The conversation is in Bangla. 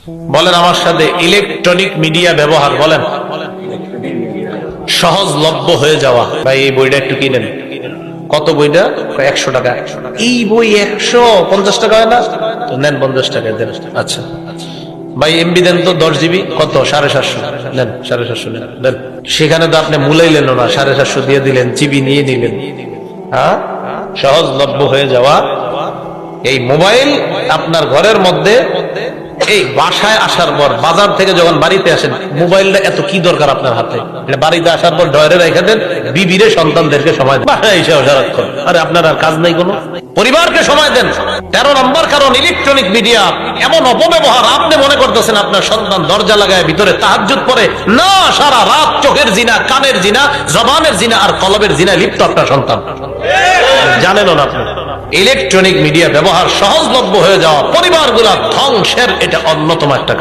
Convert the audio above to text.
বলেন আমার সাথে, ইলেকট্রনিক মিডিয়া ব্যবহার বলেন সহজলভ্য হয়ে যাওয়া। ভাই এই বইটা একটু কিনেন। কত বইটা? 100 টাকা। এই বই 150 টাকা হয় না? তো নেন 50 টাকা দেন। আচ্ছা ভাই এমবি দেন তো 10 জিবি। কত? 750 নেন, 750 নেন। সেখানে তো আপনি মুলাইলেন না, 750 দিয়ে দিলেন, জিবি নিয়ে নিলেন। হ্যাঁ, সহজলভ্য হয়ে যাওয়া এই মোবাইল আপনার ঘরের মধ্যে। এই বাসায় আসার পর, বাজার থেকে যখন বাড়িতে আসেন, মোবাইলটা এত কি দরকার আপনার হাতে? বাড়িতে আসার পর ডয়ারে রেখে দেন, বিবিরে সন্তানদেরকে সময় দেন, বাসায় এসে সারাক্ষণ। আরে আপনার আর কাজ নাই কোনো? পরিবারকে সময় দেন। 13 নম্বর কারণ, ইলেকট্রনিক মিডিয়া এমন অপব্যবহার। আপনি মনে করতেছেন আপনার সন্তান দরজা লাগায় ভিতরে তাহাজ্জুদ পড়ে, না, সারা রাত চোখের জিনা, কানের জিনা, জবানের জিনা আর কলবের জিনা লিপ্ত আপনার সন্তান। জানেনও না আপনি। ইলেকট্রনিক মিডিয়া ব্যবহার সহজলভ্য হয়ে যাওয়া পরিবারগুলা ধ্বংসের এটা অন্যতম একটা কারণ।